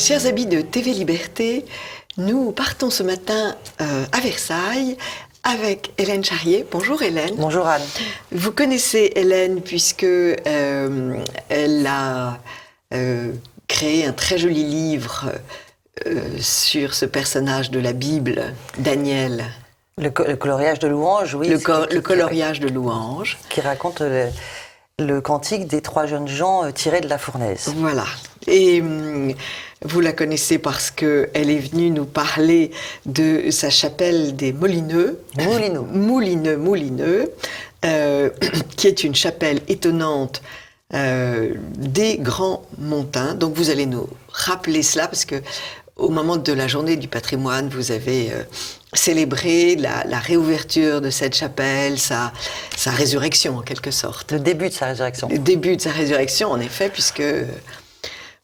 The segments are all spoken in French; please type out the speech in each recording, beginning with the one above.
Chers amis de TV Liberté, nous partons ce matin à Versailles avec Hélène Charrier. Bonjour Hélène. Bonjour Anne. Vous connaissez Hélène puisque elle a créé un très joli livre sur ce personnage de la Bible, Daniel. Le coloriage de louange, oui. Le coloriage de louange. Qui raconte le cantique des 3 jeunes gens tirés de la fournaise. Voilà. Et vous la connaissez parce qu'elle est venue nous parler de sa chapelle des Moulineux. Moulineux, qui est une chapelle étonnante des Grands Montins. Donc vous allez nous rappeler cela parce que au moment de la journée du patrimoine, vous avez célébré la réouverture de cette chapelle, sa résurrection en quelque sorte. Le début de sa résurrection. Le début de sa résurrection, en effet, puisque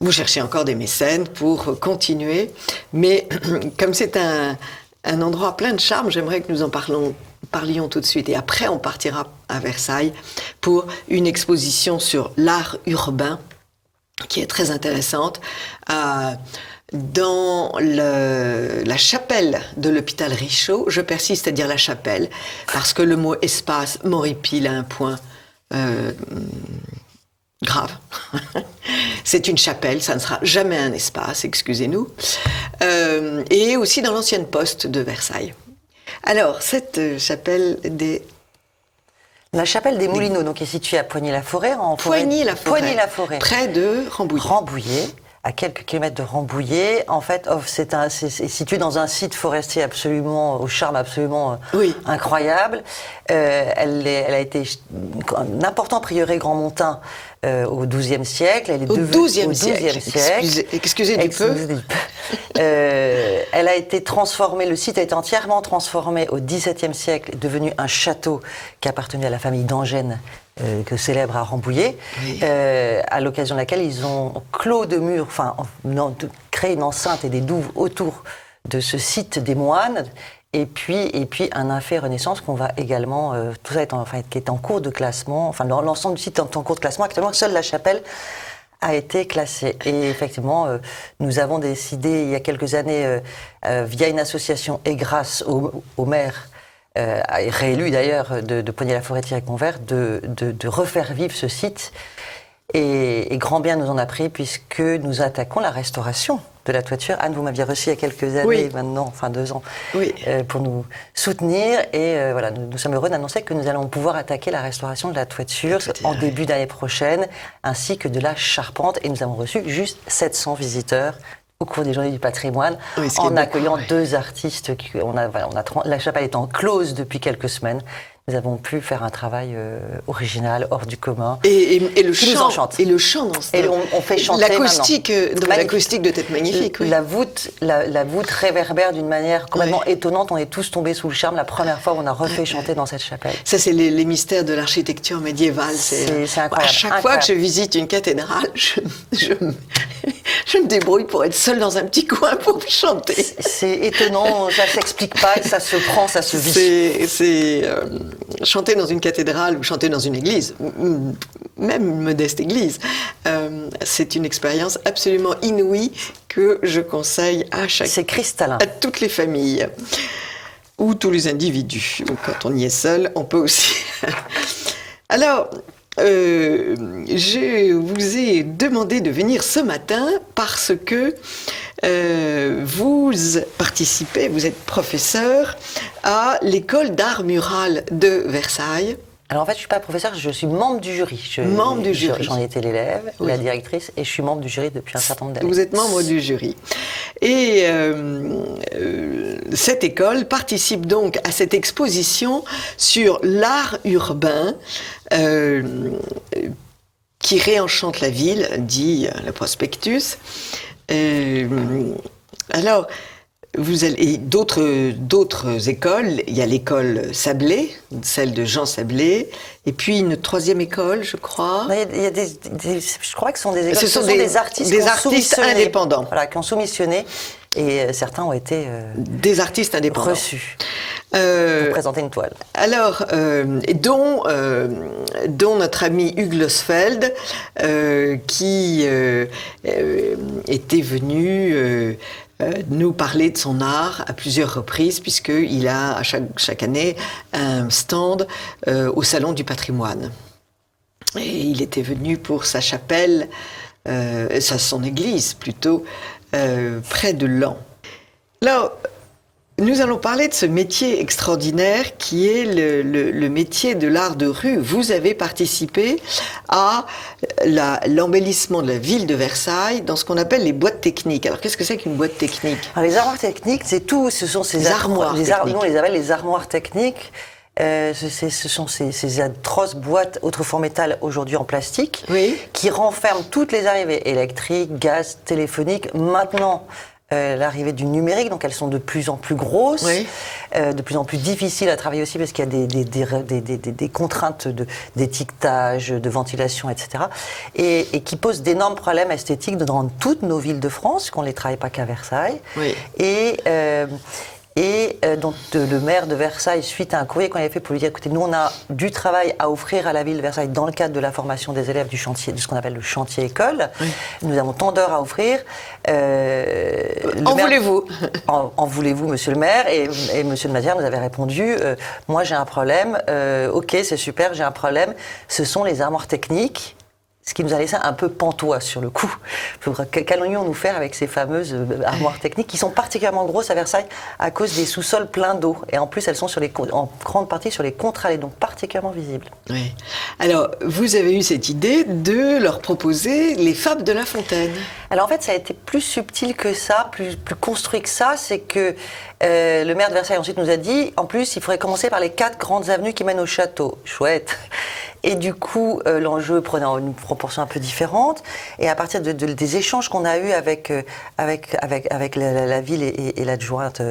vous cherchez encore des mécènes pour continuer. Mais comme c'est un endroit plein de charme, j'aimerais que nous en parlions tout de suite. Et après, on partira à Versailles pour une exposition sur l'art urbain, qui est très intéressante. Dans la chapelle de l'hôpital Richaud, je persiste à dire la chapelle, parce que le mot espace m'horripile à un point grave. C'est une chapelle, ça ne sera jamais un espace, excusez-nous. Et aussi dans l'ancienne poste de Versailles. Alors, cette chapelle des... La chapelle des Moulineaux, donc, est située à Poigny-la-Forêt, Poigny-la-Forêt, près de Rambouillet. Rambouillet, à quelques kilomètres de Rambouillet. En fait, c'est situé dans un site forestier au charme absolument incroyable. Elle a été un important prieuré grand-montain au XIIe siècle. Elle est au XIIe siècle. Excusez du peu. Elle a été transformée, le site a été entièrement transformé au XVIIe siècle, devenu un château qui appartenait à la famille d'Angène, que célèbre à Rambouillet, à l'occasion de laquelle ils ont clos de murs, créé une enceinte et des douves autour de ce site des moines, et puis un nymphet Renaissance qu'on va également, tout ça qui est en cours de classement, l'ensemble du site est en cours de classement. Actuellement, seule la chapelle a été classée. Et effectivement, nous avons décidé, il y a quelques années, via une association et grâce au maire, réélu d'ailleurs de Poigny-la-Forêt-Convert, de refaire vivre ce site. Et grand bien nous en a pris, puisque nous attaquons la restauration de la toiture. Anne, vous m'aviez reçu il y a quelques années, maintenant, 2 ans, pour nous soutenir. Et nous sommes heureux d'annoncer que nous allons pouvoir attaquer la restauration de la toiture en début d'année prochaine, ainsi que de la charpente. Et nous avons reçu juste 700 visiteurs au cours des Journées du patrimoine, en accueillant 2 artistes. La chapelle étant close depuis quelques semaines, nous avons pu faire un travail original, hors du commun. Et le chant, nous enchante. Et le chant dans ce... Et on fait chanter l'acoustique doit être magnifique. La voûte réverbère d'une manière complètement étonnante. On est tous tombés sous le charme la première fois où on a refait chanter dans cette chapelle. Ça, c'est les mystères de l'architecture médiévale. C'est incroyable. À chaque fois que je visite une cathédrale, je me débrouille pour être seule dans un petit coin pour chanter. C'est étonnant, ça s'explique pas, ça se prend, ça se vit. Chanter dans une cathédrale ou chanter dans une église, même une modeste église, c'est une expérience absolument inouïe que je conseille c'est cristallin. À toutes les familles ou tous les individus. Quand on y est seul, on peut aussi. Alors, je vous ai demandé de venir ce matin parce que vous participez, vous êtes professeur à l'école d'art mural de Versailles. Alors en fait, je ne suis pas professeur, je suis membre du jury. J'en ai été l'élève, la directrice, et je suis membre du jury depuis un certain nombre d'années. Vous êtes membre du jury. Et cette école participe donc à cette exposition sur l'art urbain qui réenchante la ville, dit le prospectus. Alors, et d'autres écoles, il y a l'école Sablé, celle de Jean Sablé, et puis une 3e école, je crois. Il y a je crois que ce sont des écoles, ce sont des artistes indépendants. Voilà, qui ont soumissionné, et certains ont été des artistes indépendants reçus. pour présenter une toile. Alors, dont notre ami Hugues Losfeld, qui était venu nous parler de son art à plusieurs reprises, puisqu'il a à chaque année un stand au Salon du patrimoine. Et il était venu pour sa chapelle, son église plutôt, près de Laon. Alors, nous allons parler de ce métier extraordinaire qui est le métier de l'art de rue. Vous avez participé à l'embellissement de la ville de Versailles dans ce qu'on appelle les boîtes techniques. Alors, qu'est-ce que c'est qu'une boîte technique? Alors, les armoires techniques, c'est tout. Ce sont ces armoires techniques. Nous, on les appelle les armoires techniques. Ce sont ces atroces boîtes autrefois métal, aujourd'hui en plastique, oui, qui renferment toutes les arrivées électriques, gaz, téléphoniques. Maintenant, l'arrivée du numérique, donc elles sont de plus en plus grosses, oui, de plus en plus difficiles à travailler aussi parce qu'il y a des contraintes d'étiquetage, de ventilation, etc. Et qui posent d'énormes problèmes esthétiques dans toutes nos villes de France, qu'on ne les travaille pas qu'à Versailles. oui. Donc le maire de Versailles, suite à un courrier qu'on avait fait pour lui dire, écoutez, nous on a du travail à offrir à la ville de Versailles dans le cadre de la formation des élèves du chantier, de ce qu'on appelle le chantier école. Oui. Nous avons tant d'heures à offrir. En voulez-vous? En voulez-vous, monsieur le maire? Et monsieur de Mazières nous avait répondu, moi j'ai un problème, ok c'est super, j'ai un problème, ce sont les armoires techniques. Ce qui nous a laissé un peu pantois sur le coup. Qu'allons-nous faire avec ces fameuses armoires techniques qui sont particulièrement grosses à Versailles à cause des sous-sols pleins d'eau. Et en plus, elles sont en grande partie sur les contre-allées, donc particulièrement visibles. Oui. Alors, vous avez eu cette idée de leur proposer les fables de La Fontaine. Alors en fait, ça a été plus subtil que ça, plus construit que ça. C'est que le maire de Versailles ensuite nous a dit, en plus, il faudrait commencer par les 4 grandes avenues qui mènent au château. Chouette. Et du coup, l'enjeu prenait une proportion un peu différente. Et à partir des échanges qu'on a eus avec la ville et l'adjointe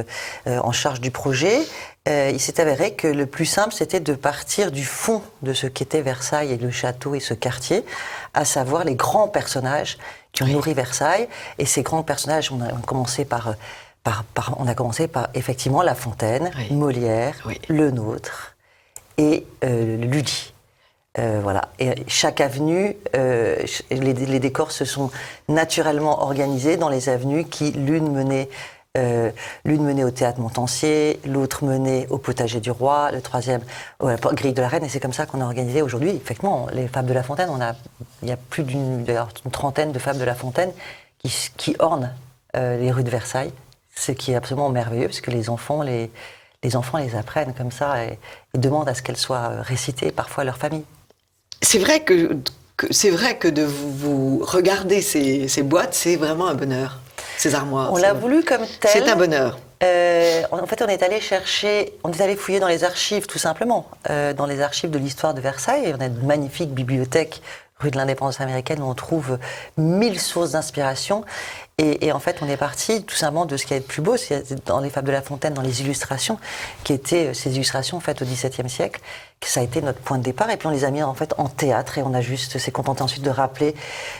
en charge du projet, il s'est avéré que le plus simple, c'était de partir du fond de ce qu'était Versailles et le château et ce quartier, à savoir les grands personnages qui ont nourri Versailles. Et ces grands personnages, on a commencé par effectivement La Fontaine, oui, Molière, oui, Le Nôtre et Lully. Voilà. Et chaque avenue, les décors se sont naturellement organisés dans les avenues qui, l'une menait au théâtre Montansier, l'autre menait au potager du roi, le troisième à la grille de la Reine, et c'est comme ça qu'on a organisé aujourd'hui. Effectivement, les fables de La Fontaine, il y a plus d'une trentaine de fables de La Fontaine qui ornent les rues de Versailles, ce qui est absolument merveilleux, parce que les enfants les apprennent comme ça et demandent à ce qu'elles soient récitées parfois à leur famille. C'est vrai que de vous regarder ces boîtes, c'est vraiment un bonheur, ces armoires. On l'a voulu comme tel. C'est un bonheur. En fait, on est allé fouiller dans les archives, tout simplement, dans les archives de l'histoire de Versailles. On a une magnifique bibliothèque rue de l'Indépendance américaine où on trouve 1000 sources d'inspiration. Et en fait, on est parti tout simplement de ce qui est le plus beau, c'est dans les fables de La Fontaine, dans les illustrations, qui étaient ces illustrations faites au XVIIe siècle, que ça a été notre point de départ. Et puis on les a mis en fait en théâtre et on a juste s'est contenté ensuite de rappeler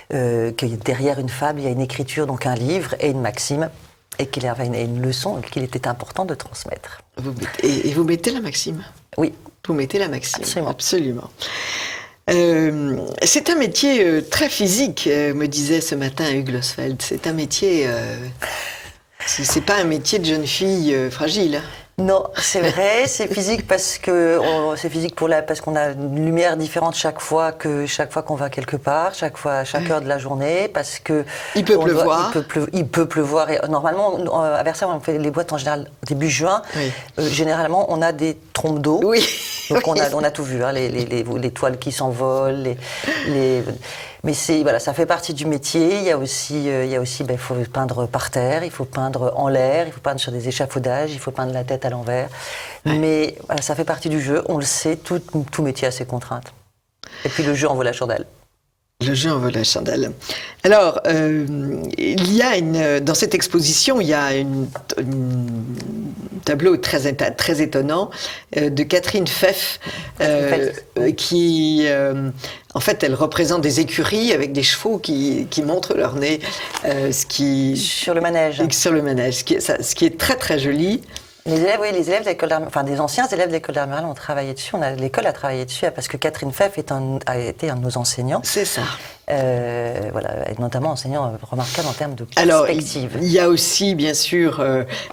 que derrière une fable, il y a une écriture, donc un livre et une maxime, et qu'il y avait une leçon qu'il était important de transmettre. Et vous mettez la maxime? Oui. Vous mettez la maxime? Absolument. Absolument. C'est un métier très physique, me disait ce matin Hugues Losfeld. C'est un métier... c'est pas un métier de jeune fille fragile. Non, c'est vrai, c'est physique parce qu'on a une lumière différente chaque fois qu'on va quelque part, à chaque heure de la journée, parce que il peut pleuvoir. Il peut pleuvoir. Et normalement, à Versailles, on fait les boîtes en général début juin. Oui. Généralement, on a des trompes d'eau. Oui. Donc on a tout vu, hein, les toiles qui s'envolent, mais voilà, ça fait partie du métier. Il y a aussi, il faut peindre par terre, il faut peindre en l'air, il faut peindre sur des échafaudages, il faut peindre la tête à l'envers. Ouais. Mais voilà, ça fait partie du jeu. On le sait, tout métier a ses contraintes. Et puis le jeu en vaut la chandelle. Le jeu en vaut la chandelle. Alors, il y a dans cette exposition, il y a un tableau très étonnant de Catherine Pfeff, qui, en fait, elle représente des écuries avec des chevaux qui montrent leur nez, sur le manège. Sur le manège, ce qui est très très joli. Les élèves de l'école d'art, enfin des anciens élèves de l'école d'art mural ont travaillé dessus. L'école a travaillé dessus parce que Catherine Pfeff a été un de nos enseignants. C'est ça. Voilà, et notamment enseignant remarquable en termes de perspective. Alors, il y a aussi, bien sûr,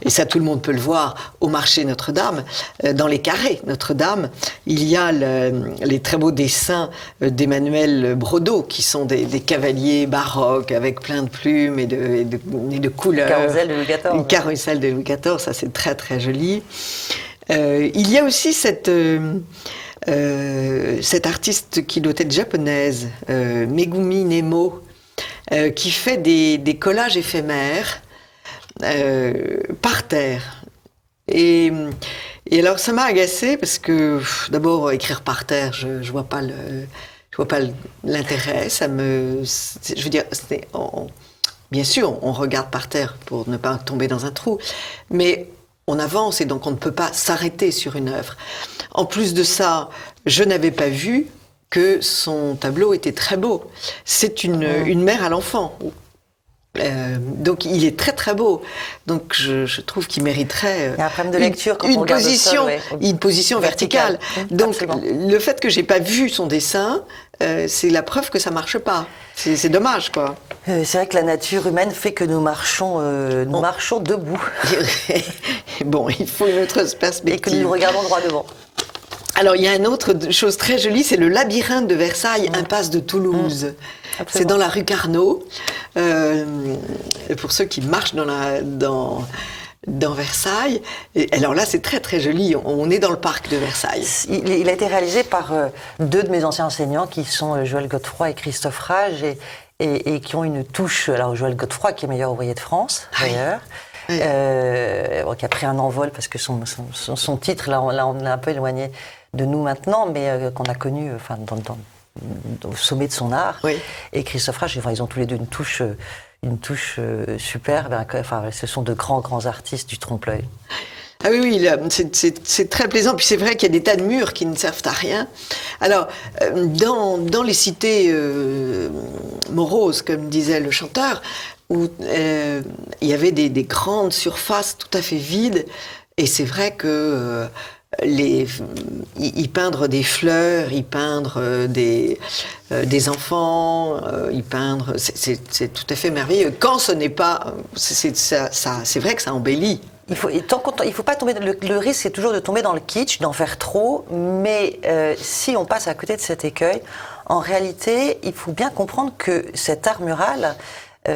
et ça tout le monde peut le voir, au marché Notre-Dame, dans les carrés Notre-Dame, il y a les très beaux dessins d'Emmanuel Brodeau, qui sont des cavaliers baroques avec plein de plumes et de couleurs. Carrousel de Louis XIV. Une carrousel de Louis XIV, ça c'est très très joli. Il y a aussi cette artiste qui doit être japonaise, Megumi Nemo, qui fait des collages éphémères par terre. Et alors ça m'a agacée parce que d'abord écrire par terre, je vois pas l'intérêt. Je veux dire, bien sûr, on regarde par terre pour ne pas tomber dans un trou, mais on avance et donc on ne peut pas s'arrêter sur une œuvre. En plus de ça, je n'avais pas vu que son tableau était très beau. C'est une mère à l'enfant. Donc il est très très beau. Donc je trouve qu'il mériterait il y a un problème de lecture quand on regarde une position verticale. Donc absolument. Le fait que j'ai pas vu son dessin, c'est la preuve que ça marche pas. C'est dommage, quoi. C'est vrai que la nature humaine fait que nous marchons debout. Bon, il faut une autre perspective. Et que nous regardons droit devant. Alors, il y a une autre chose très jolie, c'est le labyrinthe de Versailles, impasse de Toulouse. C'est dans la rue Carnot. Pour ceux qui marchent dans Versailles. Et alors là, c'est très très joli. On est dans le parc de Versailles. Il a été réalisé par deux de mes anciens enseignants, qui sont Joël Godefroy et Christophe Rage, et qui ont une touche. Alors Joël Godefroy, qui est meilleur ouvrier de France, d'ailleurs. Oui. Qui a pris un envol parce que son titre, là, on l'a un peu éloigné de nous maintenant, mais qu'on a connu au sommet de son art. Oui. Et Christophe Rage, ils ont tous les deux une touche superbe. Enfin, ce sont de grands artistes du trompe-l'œil. Ah oui, c'est très plaisant. Puis c'est vrai qu'il y a des tas de murs qui ne servent à rien. Alors, dans les cités moroses, comme disait le chanteur, où il y avait des grandes surfaces tout à fait vides, et c'est vrai que y peindre des fleurs, y peindre des enfants, y peindre, c'est tout à fait merveilleux. Quand ce n'est pas, c'est vrai que ça embellit. Il faut pas tomber. Le risque, c'est toujours de tomber dans le kitsch, d'en faire trop. Mais si on passe à côté de cet écueil, en réalité, il faut bien comprendre que cet art mural,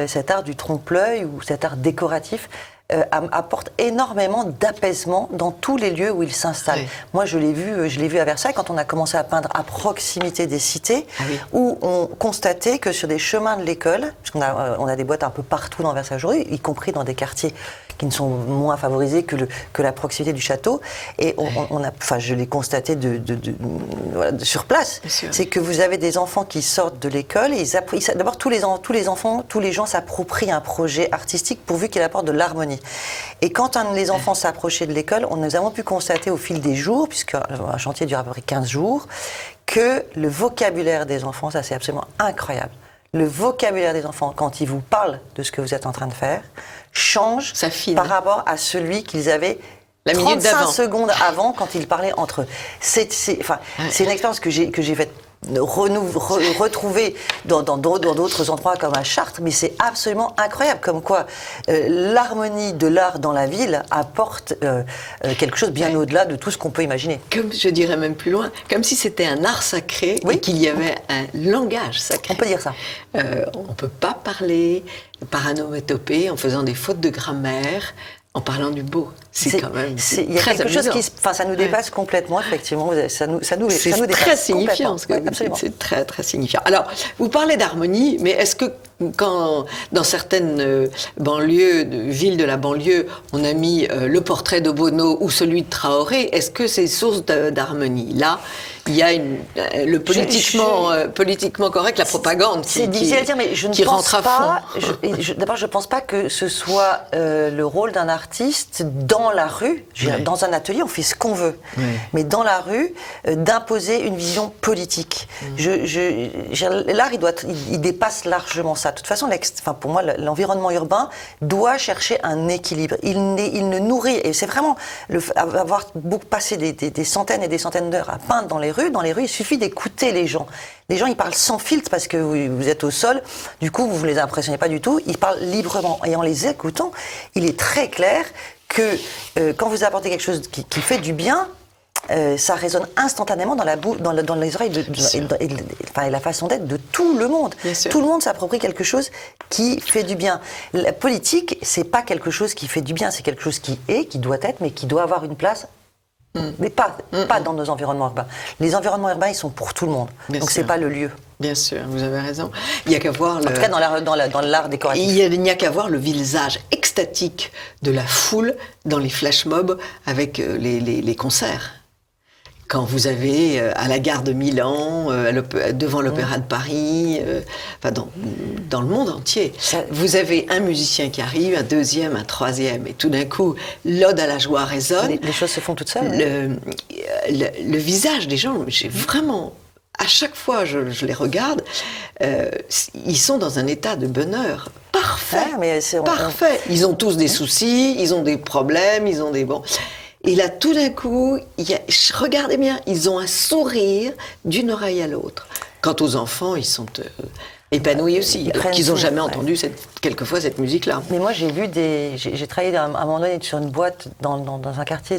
cet art du trompe-l'œil ou cet art décoratif, apporte énormément d'apaisement dans tous les lieux où il s'installe. Oui. Moi, je l'ai vu à Versailles quand on a commencé à peindre à proximité des cités, où on constatait que sur des chemins de l'école, parce qu'on a des boîtes un peu partout dans Versailles aujourd'hui, y compris dans des quartiers qui ne sont moins favorisés que la proximité du château, et je l'ai constaté sur place. C'est que vous avez des enfants qui sortent de l'école, et d'abord tous les gens s'approprient un projet artistique pourvu qu'il apporte de l'harmonie. Et quand les enfants s'approchaient de l'école, nous avons pu constater au fil des jours, puisqu'un chantier dure à peu près 15 jours, que le vocabulaire des enfants, ça c'est absolument incroyable. Le vocabulaire des enfants, quand ils vous parlent de ce que vous êtes en train de faire, change par rapport à celui qu'ils avaient 35 secondes avant quand ils parlaient entre eux. C'est une expérience que j'ai faite retrouver dans d'autres endroits comme à Chartres, mais c'est absolument incroyable, comme quoi l'harmonie de l'art dans la ville apporte quelque chose bien au-delà de tout ce qu'on peut imaginer. Comme je dirais même plus loin, comme si c'était un art sacré et qu'il y avait un langage sacré. On peut dire ça. On ne peut pas parler par anomatopée en faisant des fautes de grammaire, en parlant du beau. C'est quand même il y a quelque chose qui ça nous dépasse complètement, effectivement. Ça nous dépasse très signifiant, ce que vous dites. C'est très très signifiant. Alors, vous parlez d'harmonie, mais est-ce que quand dans certaines villes de la banlieue, on a mis le portrait de Bono ou celui de Traoré, est-ce que c'est source d'harmonie? Là, il y a le politiquement correct, la propagande c'est difficile à dire, mais je ne pense pas. D'abord, je ne pense pas que ce soit le rôle d'un artiste dans dans la rue, dans un atelier, on fait ce qu'on veut, mais dans la rue, d'imposer une vision politique. L'art, il dépasse largement ça. De toute façon, pour moi, l'environnement urbain doit chercher un équilibre. Il ne nourrit, et c'est vraiment avoir passé des centaines et des centaines d'heures à peindre dans les rues, il suffit d'écouter les gens. Les gens, ils parlent sans filtre parce que vous êtes au sol, du coup, vous ne les impressionnez pas du tout, ils parlent librement. Et en les écoutant, il est très clair que quand vous apportez quelque chose qui fait du bien, ça résonne instantanément dans les oreilles et la façon d'être de tout le monde. Tout le monde s'approprie quelque chose qui fait du bien. La politique, c'est pas quelque chose qui fait du bien, c'est quelque chose qui doit être, mais qui doit avoir une place. Mais pas dans nos environnements urbains. Les environnements urbains, ils sont pour tout le monde. Donc c'est pas le lieu. Bien sûr, vous avez raison. Il n'y a qu'à voir en tout cas, dans l'art décoratif. Il n'y a qu'à voir le visage extatique de la foule dans les flash mobs avec les concerts. Quand vous avez à la gare de Milan, devant l'Opéra de Paris, dans le monde entier, vous avez un musicien qui arrive, un deuxième, un troisième, et tout d'un coup, l'ode à la joie résonne. Les choses se font toutes seules. Le visage des gens, j'ai vraiment, à chaque fois je les regarde, ils sont dans un état de bonheur parfait. Parfait. Ils ont tous des soucis, ils ont des problèmes, ils ont des bons. Et là, tout d'un coup, regardez bien, ils ont un sourire d'une oreille à l'autre. Quant aux enfants, ils sont épanouis aussi, alors qu'ils n'ont jamais entendu quelquefois cette musique-là. Mais moi, j'ai travaillé à un moment donné sur une boîte dans un quartier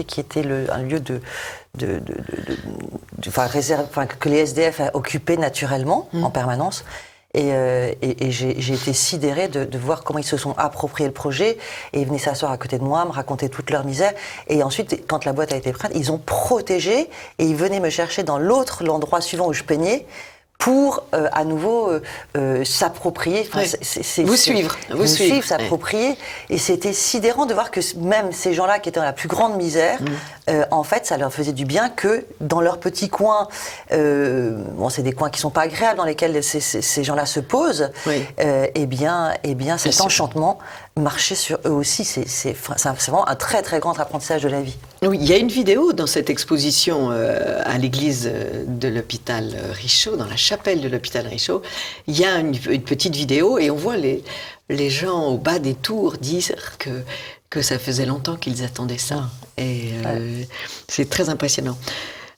qui était un lieu que les SDF occupaient naturellement, en permanence. Et j'ai été sidérée de voir comment ils se sont appropriés le projet et ils venaient s'asseoir à côté de moi, me raconter toute leur misère. Et ensuite, quand la boîte a été prête, ils ont protégé et ils venaient me chercher dans l'endroit suivant où je peignais pour à nouveau s'approprier, vous suivre, s'approprier. Et c'était sidérant de voir que même ces gens-là qui étaient dans la plus grande misère, en fait, ça leur faisait du bien que dans leur petit coin, c'est des coins qui sont pas agréables dans lesquels ces gens-là se posent. Eh bien, cet enchantement marchait sur eux aussi. C'est vraiment un très très grand apprentissage de la vie. Oui, il y a une vidéo dans cette exposition à l'église de l'hôpital Richaud, dans la chapelle de l'hôpital Richaud. Il y a une petite vidéo et on voit les gens au bas des tours dire que ça faisait longtemps qu'ils attendaient ça. Et c'est très impressionnant.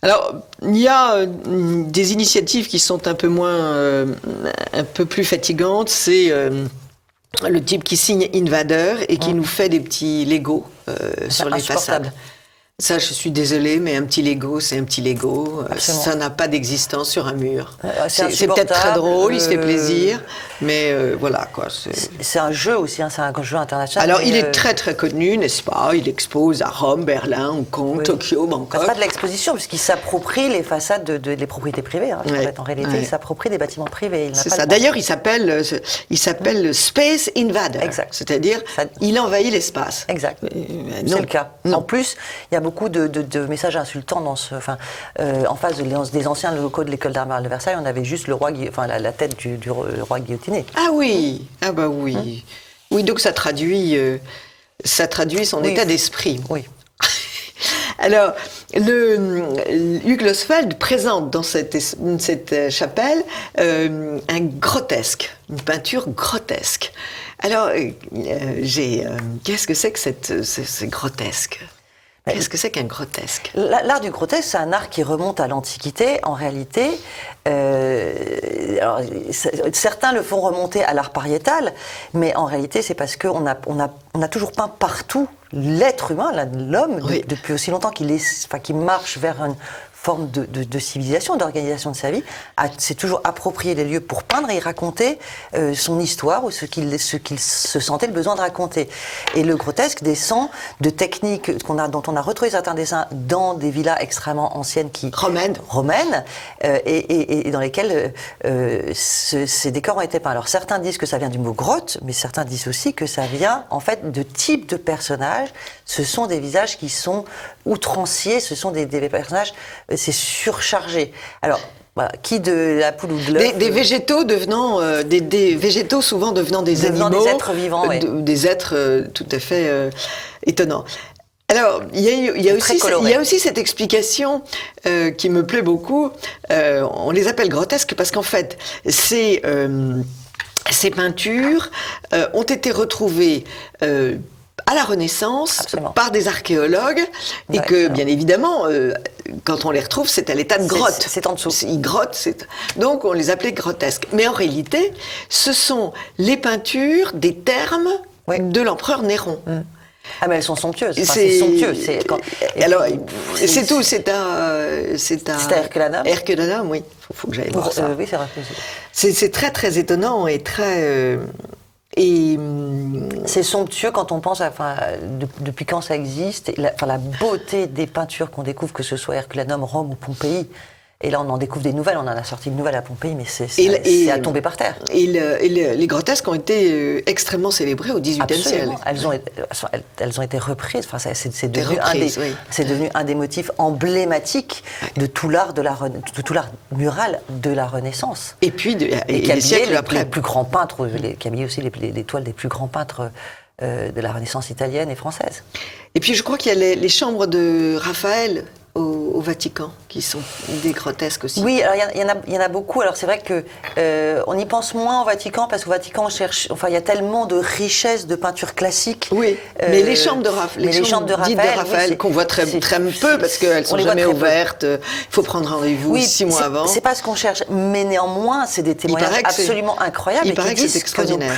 Alors, il y a des initiatives qui sont un peu plus fatigantes. C'est le type qui signe Invader et qui nous fait des petits Legos sur les façades. Ça, je suis désolée, mais un petit Lego, c'est un petit Lego. Ça n'a pas d'existence sur un mur. C'est peut-être très drôle, il se fait plaisir, mais voilà quoi. C'est un jeu aussi, c'est un jeu international. Alors, il est très très connu, n'est-ce pas? Il expose à Rome, Berlin, Hong Kong, Tokyo, Bangkok. C'est pas de l'exposition, puisqu'il s'approprie les façades des propriétés privées. En réalité, il s'approprie des bâtiments privés. C'est ça. D'ailleurs, il s'appelle Space Invader. Exact. C'est-à-dire, il envahit l'espace. Exact. C'est le cas. Non. En plus, il y a beaucoup de messages insultants en face des anciens locaux de l'école d'art de Versailles. On avait juste la tête du roi guillotiné. Ah oui, ah bah oui. Oui, donc ça traduit son état d'esprit. Oui. Alors, Hugues Losfeld présente dans cette chapelle un grotesque, une peinture grotesque. Alors, qu'est-ce que c'est que c'est grotesque? Qu'est-ce que c'est qu'un grotesque? L'art du grotesque, c'est un art qui remonte à l'Antiquité. En réalité, certains le font remonter à l'art pariétal, mais en réalité, c'est parce qu'on a toujours peint partout l'être humain, l'homme, depuis aussi longtemps qu'il marche vers une forme de civilisation, d'organisation de sa vie, s'est toujours approprié les lieux pour peindre et raconter son histoire ou ce qu'il se sentait le besoin de raconter. Et le grotesque descend de techniques dont on a retrouvé certains dessins dans des villas extrêmement anciennes romaines et dans lesquelles ces décors ont été peints. Alors certains disent que ça vient du mot grotte, mais certains disent aussi que ça vient en fait de types de personnages. Ce sont des visages qui sont outranciers, ce sont des personnages, c'est surchargé. Alors, Voilà. Qui de la poule ou de l'œuf. Des végétaux devenant, des végétaux souvent devenant des animaux. Des êtres vivants, oui. Des êtres tout à fait étonnants. Alors, il y a aussi cette explication qui me plaît beaucoup. On les appelle grotesques parce qu'en fait, ces peintures ont été retrouvées à la Renaissance. Absolument. Par des archéologues et que, bien évidemment, quand on les retrouve, c'est à l'état de grotte. C'est en dessous. Ils grottent, donc on les appelait grotesques. Mais en réalité, ce sont les peintures des thermes de l'empereur Néron. Ah mais elles sont somptueuses. Enfin, c'est somptueux. Alors c'est tout. C'est à Herculanum. Herculanum, oui. Faut que j'aille voir ça. Oui, c'est vrai. C'est très très étonnant et très. C'est somptueux quand on pense, depuis quand ça existe, la beauté des peintures qu'on découvre, que ce soit Herculanum, Rome ou Pompéi. Et là, on en découvre des nouvelles. On en a sorti une nouvelle à Pompéi, mais c'est à tomber par terre. Et les grotesques ont été extrêmement célébrées au XVIIIe siècle. Elles ont été reprises. Enfin, c'est devenu un des motifs emblématiques de tout l'art mural de la Renaissance. Et puis, les siècles après. Les plus grands peintres, qui habillent aussi les toiles des plus grands peintres de la Renaissance italienne et française. Et puis, je crois qu'il y a les chambres de Raphaël au Vatican, qui sont des grotesques aussi. Oui, alors il y en a beaucoup. Alors c'est vrai que on y pense moins au Vatican, parce qu'au Vatican, il y a tellement de richesses de peinture classique. Oui, mais les chambres de Raphaël, qu'on voit très peu, parce qu'elles sont jamais ouvertes. Il faut prendre rendez-vous 6 mois avant. C'est pas ce qu'on cherche, mais néanmoins, c'est des témoignages absolument incroyables. Il paraît que c'est extraordinaire.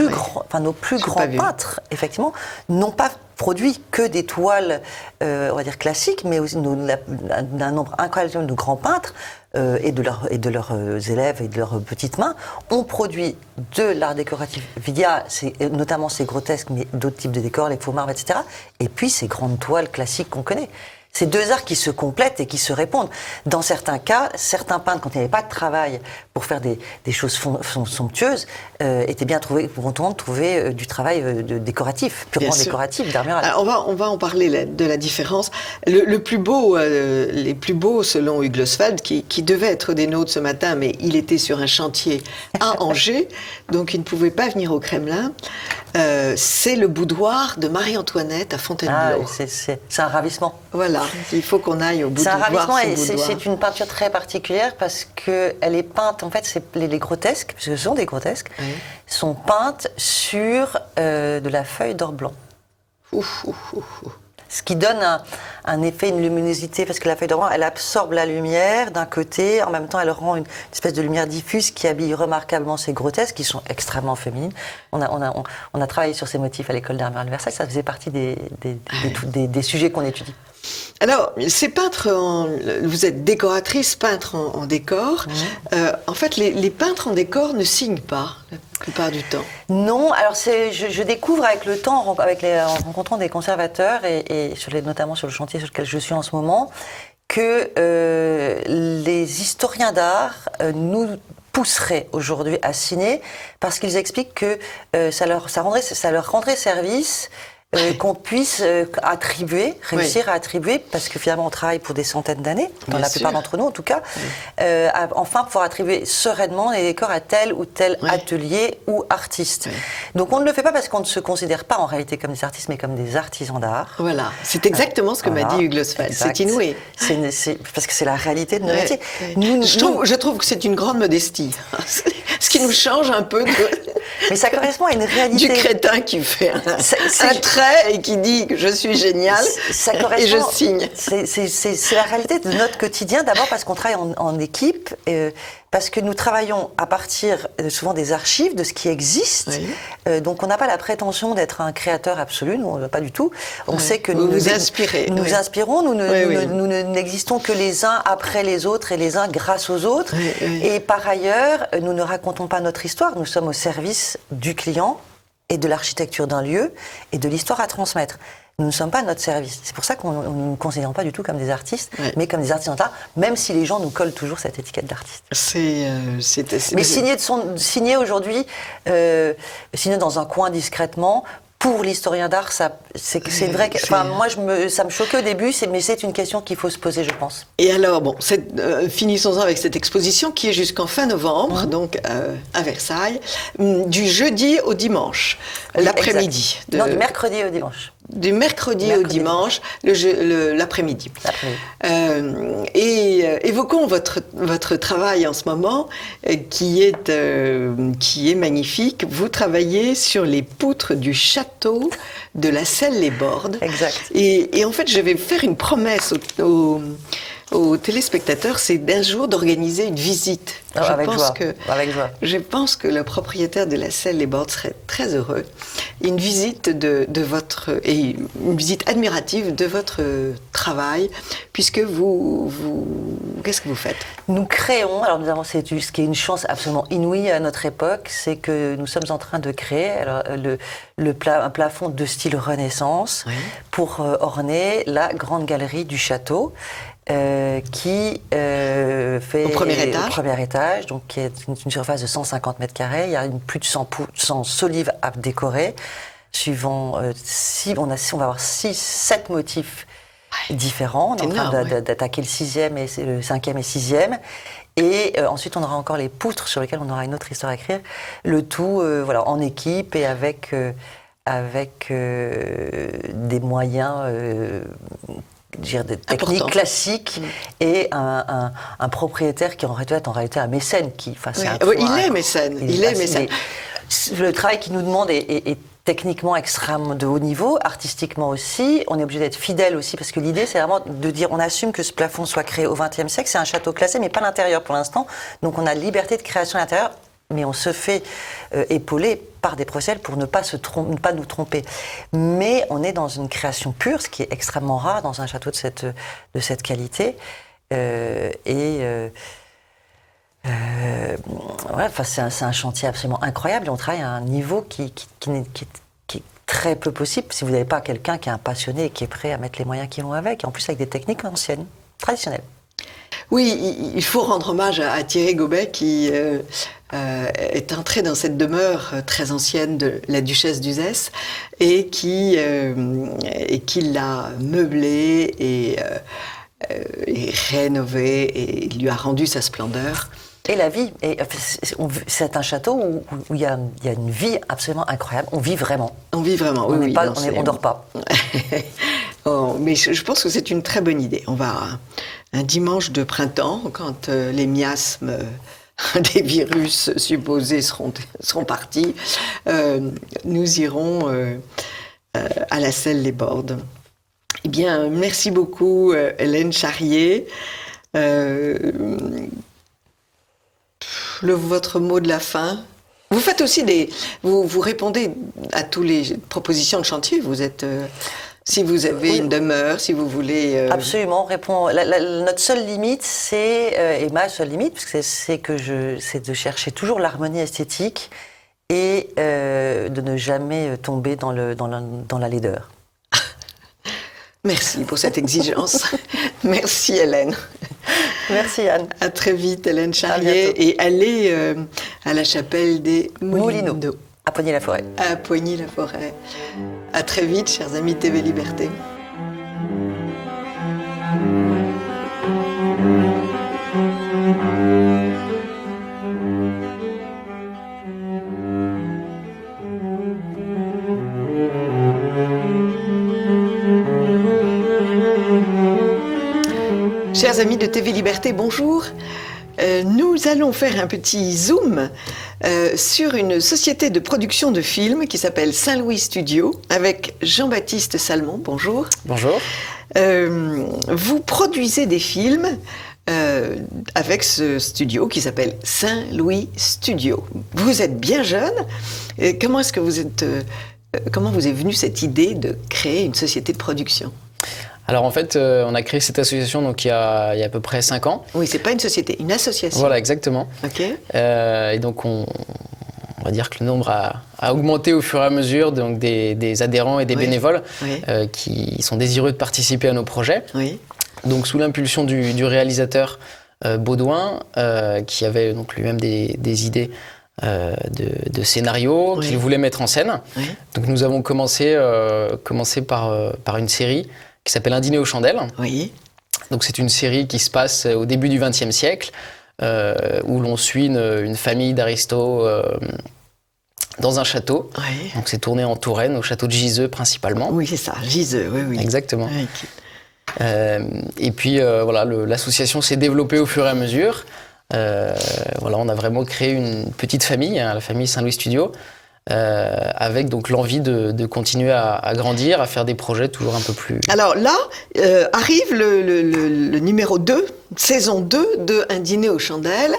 Nos plus grands peintres, effectivement, n'ont pas produit que des toiles, on va dire classiques, mais aussi d'un nombre incroyable de grands peintres et de leurs élèves et de leurs petites mains ont produit de l'art décoratif via notamment ces grotesques, mais d'autres types de décors, les faux marbres, etc. Et puis ces grandes toiles classiques qu'on connaît. C'est deux arts qui se complètent et qui se répondent. Dans certains cas, certains peintres, quand il n'y avait pas de travail pour faire des choses somptueuses, étaient bien contents de trouver du travail décoratif, purement décoratif, d'art mural. Alors on va en parler de la différence. Les plus beaux, selon Hugues Losfeld, qui devait être des nôtres ce matin, mais il était sur un chantier à Angers, donc il ne pouvait pas venir au Kremlin. C'est le boudoir de Marie-Antoinette à Fontainebleau. C'est un ravissement. Voilà, il faut qu'on aille au boudoir. C'est un ravissement et c'est une peinture très particulière parce qu'elle est peinte, en fait, les grotesques, parce que ce sont des grotesques, sont peintes sur de la feuille d'or blanc. Ce qui donne un effet, une luminosité, parce que la feuille d'or blanc, elle absorbe la lumière d'un côté, en même temps elle rend une espèce de lumière diffuse qui habille remarquablement ces grotesques, qui sont extrêmement féminines. On a travaillé sur ces motifs à l'école d'art mural de Versailles, ça faisait partie des sujets qu'on étudie. Alors, ces peintres, vous êtes décoratrice, peintre en décor. En fait, les peintres en décor ne signent pas la plupart du temps. Non, alors je découvre avec le temps, en rencontrant des conservateurs et notamment sur le chantier sur lequel je suis en ce moment, que les historiens d'art nous pousseraient aujourd'hui à signer parce qu'ils expliquent que ça leur rendrait service. Qu'on puisse réussir à attribuer, parce que finalement on travaille pour des centaines d'années, dans la plupart d'entre nous en tout cas, enfin pouvoir attribuer sereinement les décors à tel ou tel atelier ou artiste. Donc on ne le fait pas parce qu'on ne se considère pas en réalité comme des artistes, mais comme des artisans d'art. Voilà, c'est exactement ce que m'a dit Hugues Losfeld, c'est inouï. Parce que c'est la réalité de nos métiers. Je trouve que c'est une grande modestie, ce qui nous change un peu mais ça correspond à une réalité. Du crétin qui fait un trait et qui dit que je suis génial et je signe. C'est la réalité de notre quotidien, d'abord parce qu'on travaille en équipe, parce que nous travaillons à partir souvent des archives, de ce qui existe. Donc on n'a pas la prétention d'être un créateur absolu, nous, pas du tout. On sait que nous nous inspirons, nous n'existons que les uns après les autres et les uns grâce aux autres. Et par ailleurs, nous ne racontons pas notre histoire, nous sommes au service du client et de l'architecture d'un lieu et de l'histoire à transmettre. Nous ne sommes pas à notre service. C'est pour ça qu'on ne nous considère pas du tout comme des artistes, mais comme des artisans d'art, même si les gens nous collent toujours cette étiquette d'artiste. Mais signer aujourd'hui, signer dans un coin discrètement, pour l'historien d'art, c'est une vraie... Enfin, moi, ça me choquait au début, mais c'est une question qu'il faut se poser, je pense. Et alors, bon, finissons-en avec cette exposition qui est jusqu'en fin novembre, donc à Versailles, du jeudi au dimanche, l'après-midi. Non, du mercredi au dimanche. Du mercredi au dimanche, l'après-midi. Et évoquons votre travail en ce moment, qui est magnifique. Vous travaillez sur les poutres du château de la Celle-les-Bordes. Exact. Et en fait, je vais faire une promesse aux téléspectateurs, c'est d'un jour d'organiser une visite. Avec joie. Je pense que le propriétaire de la Celle-les-Bordes serait très heureux. Une visite et une visite admirative de votre travail, puisque qu'est-ce que vous faites? Nous créons, alors nous avons ce qui est une chance absolument inouïe à notre époque, c'est que nous sommes en train de créer un plafond de style Renaissance pour orner la grande galerie du château. Qui fait au premier étage, donc qui est une surface de 150 mètres carrés. Il y a plus de 100 solives à décorer. Suivant, on va avoir 7 motifs différents. On est en train d'attaquer le 6e, le 5e et 6e. Et ensuite, on aura encore les poutres sur lesquelles on aura une autre histoire à écrire. Le tout, en équipe et avec des moyens... des techniques classiques et un propriétaire qui aurait dû être en réalité un mécène qui fasse il est mécène. Le travail qu'il nous demande est techniquement extrêmement de haut niveau, artistiquement aussi. On est obligé d'être fidèle aussi parce que l'idée c'est vraiment de dire on assume que ce plafond soit créé au XXe siècle. C'est un château classé mais pas l'intérieur pour l'instant. Donc on a liberté de création à l'intérieur. Mais on se fait épauler par des professionnels pour ne pas nous tromper. Mais on est dans une création pure, ce qui est extrêmement rare dans un château de cette qualité. C'est un chantier absolument incroyable et on travaille à un niveau qui est très peu possible si vous n'avez pas quelqu'un qui est un passionné et qui est prêt à mettre les moyens qui vont avec, et en plus avec des techniques anciennes, traditionnelles. Oui, il faut rendre hommage à Thierry Gobet qui est entré dans cette demeure très ancienne de la duchesse d'Uzès et qui l'a meublée et rénovée et lui a rendu sa splendeur. Et la vie, c'est un château où il y a une vie absolument incroyable. On vit vraiment. On vit vraiment, on dort pas. Mais je pense que c'est une très bonne idée. On va un dimanche de printemps, quand les miasmes des virus supposés seront partis, nous irons à la Celle-les-Bordes. Eh bien, merci beaucoup, Hélène Charrier. Votre mot de la fin. Vous faites aussi vous répondez à toutes les propositions de chantier. Vous êtes... si vous avez une demeure, si vous voulez... Absolument, on répond. Notre seule limite, et ma seule limite, parce que c'est de chercher toujours l'harmonie esthétique et de ne jamais tomber dans la laideur. Merci pour cette exigence. Merci Hélène. Merci Anne. À très vite Hélène Charrier. Et allez à la chapelle des Moulineaux. À Poigny-la-Forêt. À Poigny-la-Forêt. À très vite, chers amis de TV Liberté. Chers amis de TV Liberté, bonjour. Nous allons faire un petit zoom sur une société de production de films qui s'appelle Saint-Louis Studio avec Jean-Baptiste Salmon. Bonjour. Bonjour. Vous produisez des films avec ce studio qui s'appelle Saint-Louis Studio. Vous êtes bien jeune. Comment vous est venue cette idée de créer une société de production ? Alors en fait, on a créé cette association donc il y a à peu près 5 ans. Oui, c'est pas une société, une association. Voilà, exactement. Ok. Et donc on va dire que le nombre a augmenté au fur et à mesure, donc des adhérents et des bénévoles qui sont désireux de participer à nos projets. Oui. Donc sous l'impulsion du réalisateur Baudouin, qui avait donc lui-même des idées de scénario qu'il voulait mettre en scène. Oui. Donc nous avons commencé par une série qui s'appelle Un dîner aux chandelles. Oui. Donc c'est une série qui se passe au début du XXe siècle, où l'on suit une famille d'aristos dans un château. Oui. Donc c'est tourné en Touraine, au château de Giseux principalement. Oui, c'est ça, Giseux, oui. Exactement. Oui. Et puis voilà, l'association s'est développée au fur et à mesure. Voilà, on a vraiment créé une petite famille, la famille Saint-Louis Studio, avec donc l'envie de continuer à grandir, à faire des projets toujours un peu plus... Alors là, arrive le numéro 2, saison 2 de Un dîner aux chandelles,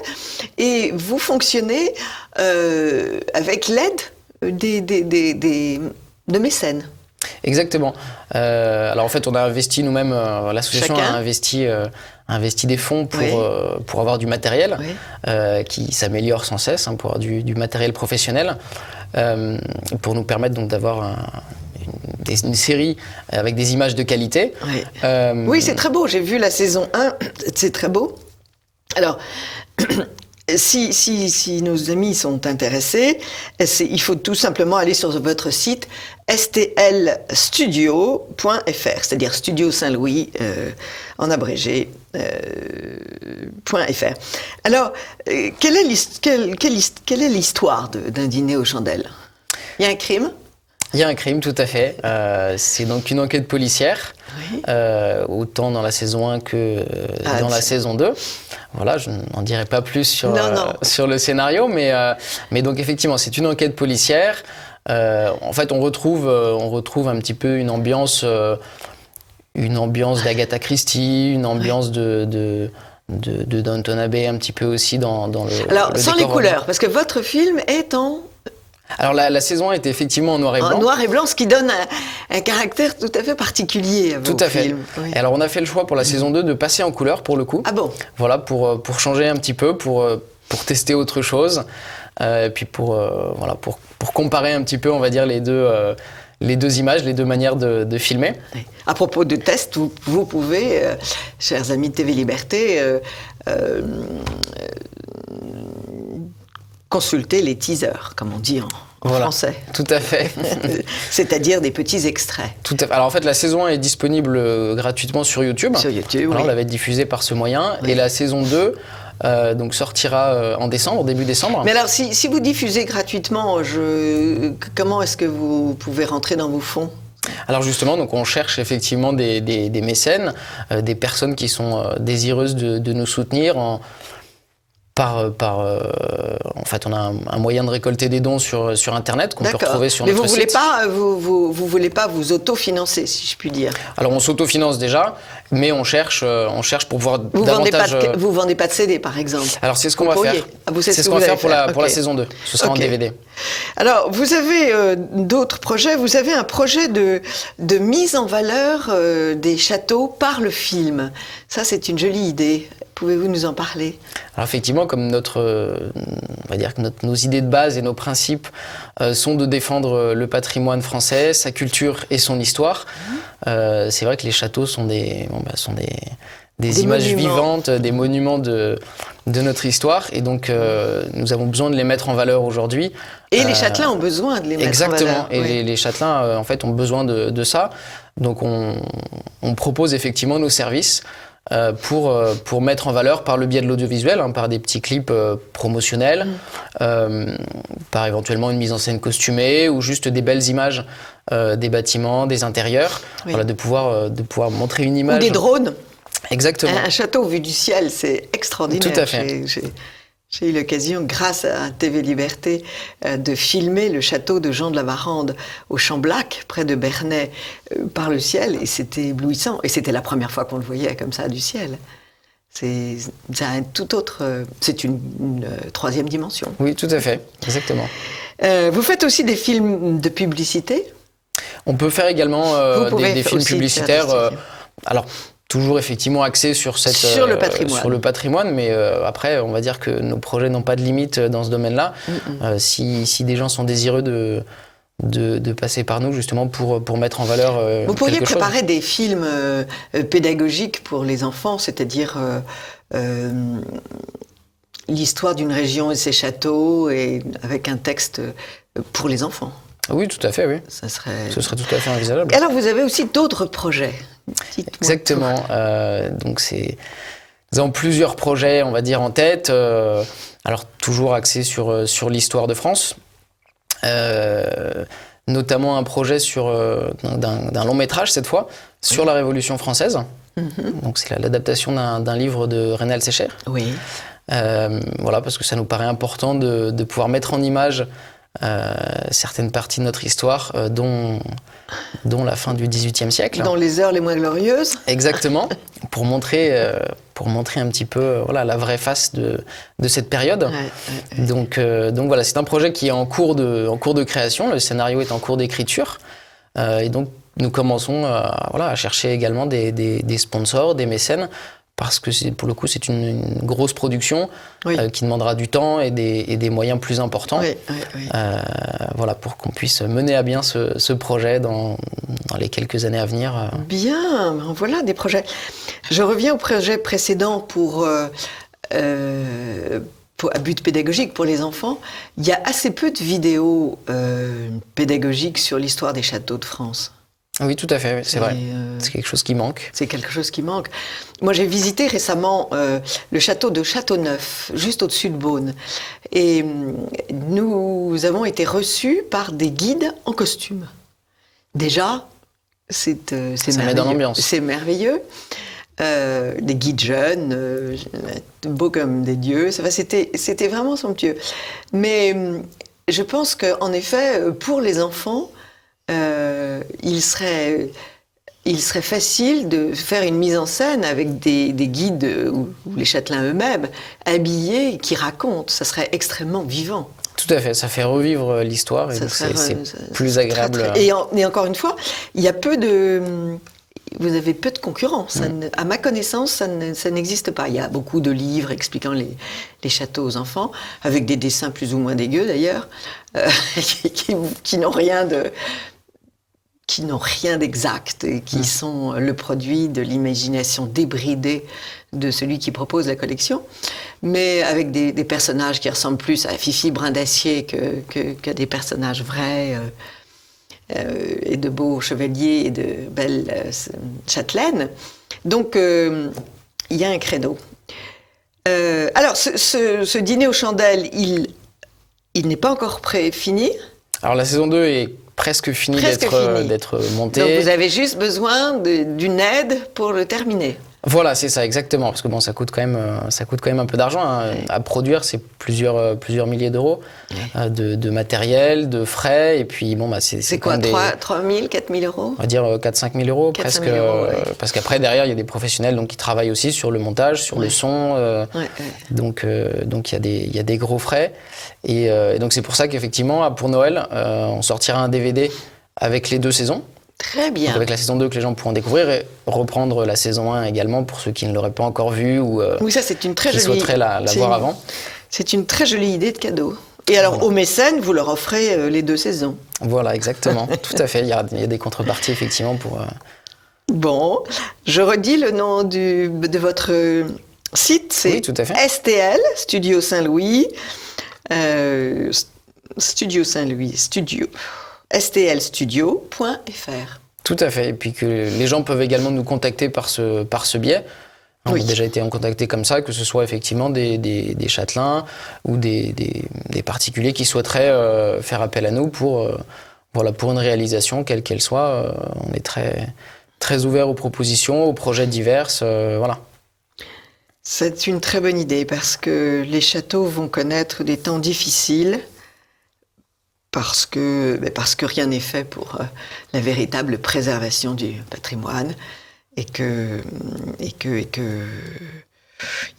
et vous fonctionnez avec l'aide de mécènes. Exactement. Alors en fait, on a investi nous-mêmes, l'association a investi des fonds pour avoir du matériel qui s'améliore sans cesse, pour avoir du matériel professionnel, pour nous permettre donc d'avoir une série avec des images de qualité. Oui, oui, c'est très beau. J'ai vu la saison 1, c'est très beau. Alors, si nos amis sont intéressés, il faut tout simplement aller sur votre site stlstudio.fr, c'est-à-dire Studio Saint-Louis en abrégé .fr. Alors, quelle est l'histoire d'Un dîner aux chandelles? Il y a un crime? Il y a un crime, tout à fait. C'est donc une enquête policière, autant dans la saison 1 que dans la saison 2. Voilà, je n'en dirai pas plus sur le scénario, mais donc effectivement, c'est une enquête policière. En fait, on retrouve un petit peu une ambiance d'Agatha Christie, une ambiance de Downton Abbey un petit peu aussi dans le. Alors, le sans les décor couleurs, parce que votre film est en. Alors la saison 1 était effectivement en noir et blanc. En noir et blanc, ce qui donne un caractère tout à fait particulier à vos films. Tout à fait. Oui. Et alors on a fait le choix pour la saison 2 de passer en couleur pour le coup. Ah bon? Voilà, pour changer un petit peu, pour tester autre chose, et puis pour comparer un petit peu, on va dire, les deux images, les deux manières de filmer. Oui. À propos de tests, vous pouvez, chers amis de TV Liberté, consulter les teasers, comme on dit en français. Tout à fait. C'est-à-dire des petits extraits. Tout à fait. Alors en fait, la saison 1 est disponible gratuitement sur YouTube. Sur YouTube, alors, on l'avait diffusée par ce moyen. Oui. Et la saison 2 donc sortira en décembre, début décembre. Mais alors, si vous diffusez gratuitement, comment est-ce que vous pouvez rentrer dans vos fonds ? Alors justement, donc on cherche effectivement des mécènes, des personnes qui sont désireuses de nous soutenir en fait, on a un moyen de récolter des dons sur Internet qu'on peut retrouver sur notre site. Mais vous voulez pas vous autofinancer, si je puis dire. Alors on s'autofinance déjà, mais on cherche pour pouvoir davantage. Vous vendez pas de CD, par exemple. Alors c'est ce qu'on va faire. C'est ce qu'on va faire pour la saison 2. Ce sera en DVD. Alors vous avez d'autres projets. Vous avez un projet de mise en valeur des châteaux par le film. Ça, c'est une jolie idée. Pouvez-vous nous en parler ? Alors effectivement, comme on va dire que nos idées de base et nos principes sont de défendre le patrimoine français, sa culture et son histoire. C'est vrai que les châteaux sont des images vivantes, des monuments de notre histoire, et donc nous avons besoin de les mettre en valeur aujourd'hui. Et les châtelains ont besoin de les mettre en valeur. Exactement, et les châtelains en fait ont besoin de ça. Donc on propose effectivement nos services pour mettre en valeur par le biais de l'audiovisuel, par des petits clips promotionnels, par éventuellement une mise en scène costumée ou juste des belles images des bâtiments, des intérieurs, voilà, de pouvoir montrer une image. Ou des drones. Exactement. Un château vu du ciel, c'est extraordinaire. Tout à fait. J'ai eu l'occasion, grâce à TV Liberté, de filmer le château de Jean de la Varande au Chamblac, près de Bernay, par le ciel, et c'était éblouissant. Et c'était la première fois qu'on le voyait comme ça du ciel. C'est un tout autre. C'est une troisième dimension. Oui, tout à fait, exactement. Vous faites aussi des films de publicité ? On peut faire également des films publicitaires. Alors. Toujours effectivement axé sur le patrimoine, mais après, on va dire que nos projets n'ont pas de limite dans ce domaine-là. Si des gens sont désireux de passer par nous, justement, pour mettre en valeur vous pourriez quelque préparer chose. Des films pédagogiques pour les enfants, c'est-à-dire l'histoire d'une région et ses châteaux, et avec un texte pour les enfants. Oui, tout à fait, oui. Ce serait tout à fait envisageable. Et alors, vous avez aussi d'autres projets. Dites-moi. Exactement. Donc, nous avons plusieurs projets, on va dire, en tête. Alors, toujours axés sur l'histoire de France. Notamment un projet d'un long métrage, cette fois, sur la Révolution française. Donc, c'est l'adaptation d'un livre de René Sécher. Oui. Voilà, parce que ça nous paraît important de pouvoir mettre en image certaines parties de notre histoire, dont la fin du XVIIIe siècle. Dans les heures les moins glorieuses. Exactement, pour montrer un petit peu la vraie face de cette période. Ouais. Donc voilà, c'est un projet qui est en cours de création, le scénario est en cours d'écriture, et donc nous commençons à chercher également des sponsors, des mécènes, parce que pour le coup c'est une grosse production qui demandera du temps et des moyens plus importants. Voilà, pour qu'on puisse mener à bien ce projet dans les quelques années à venir. Bien, voilà des projets. Je reviens au projet précédent pour à but pédagogique pour les enfants. Il y a assez peu de vidéos pédagogiques sur l'histoire des châteaux de France. Oui, tout à fait, c'est vrai. C'est quelque chose qui manque. C'est quelque chose qui manque. Moi, j'ai visité récemment le château de Châteauneuf, juste au-dessus de Beaune. Et nous avons été reçus par des guides en costume. Déjà, c'est merveilleux. Met dans l'ambiance. C'est merveilleux. Des guides jeunes, beaux comme des dieux. C'était vraiment somptueux. Mais je pense qu'en effet, pour les enfants, il serait facile de faire une mise en scène avec des guides ou les châtelains eux-mêmes habillés qui racontent. Ça serait extrêmement vivant. Tout à fait, ça fait revivre l'histoire et c'est plus agréable. Et encore une fois, vous avez peu de concurrents. À ma connaissance, ça n'existe pas. Il y a beaucoup de livres expliquant les châteaux aux enfants, avec des dessins plus ou moins dégueux d'ailleurs, qui n'ont rien d'exact et qui sont le produit de l'imagination débridée de celui qui propose la collection, mais avec des personnages qui ressemblent plus à Fifi Brin d'Acier qu'à des personnages vrais et de beaux chevaliers et de belles châtelaines. Donc, il y a un créneau. Alors, ce dîner aux chandelles, il n'est pas encore fini. Alors, la saison 2 est presque finie d'être montée. Donc, vous avez juste besoin d'une aide pour le terminer. Voilà, c'est ça, exactement. Parce que bon, ça coûte quand même un peu d'argent. À produire, c'est plusieurs milliers d'euros de matériel, de frais. Et puis, bon, c'est quoi, 3 000, 4 000 euros? On va dire 4 000 - 5 000 euros, presque. Parce qu'après, derrière, il y a des professionnels qui travaillent aussi sur le montage, sur le son. Donc, il y a des gros frais. Et donc, c'est pour ça qu'effectivement, pour Noël, on sortira un DVD avec les 2 saisons. Très bien. Donc avec la saison 2 que les gens pourront découvrir et reprendre la saison 1 également pour ceux qui ne l'auraient pas encore vue ou oui, ça, c'est une très qui souhaiteraient la voir avant. C'est une très jolie idée de cadeau. Et alors, aux mécènes, vous leur offrez les 2 saisons. Voilà, exactement. Tout à fait. Il y a des contreparties, effectivement, pour... Bon, je redis le nom de votre site. C'est tout à fait. STL, Studio Saint-Louis. Studio Saint-Louis, stlstudio.fr. Tout à fait. Et puis que les gens peuvent également nous contacter par ce biais. On a déjà été en contacté comme ça, que ce soit effectivement des châtelains ou des particuliers qui souhaiteraient faire appel à nous pour une réalisation, quelle qu'elle soit. On est très, très ouvert aux propositions, aux projets divers. Voilà. C'est une très bonne idée parce que les châteaux vont connaître des temps difficiles. Parce que rien n'est fait pour la véritable préservation du patrimoine et que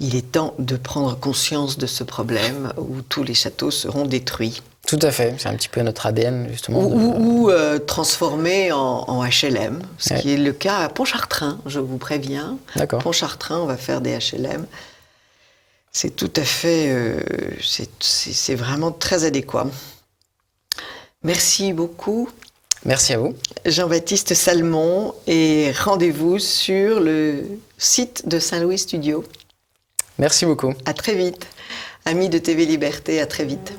il est temps de prendre conscience de ce problème où tous les châteaux seront détruits. Tout à fait, c'est un petit peu notre ADN justement. Ou transformés en HLM, ce qui est le cas à Pontchartrain, je vous préviens. D'accord. Pontchartrain, on va faire des HLM. C'est tout à fait, c'est vraiment très adéquat. Merci beaucoup. Merci à vous. Jean-Baptiste Salmon, et rendez-vous sur le site de Saint-Louis Studio. Merci beaucoup. À très vite. Amis de TV Liberté, à très vite.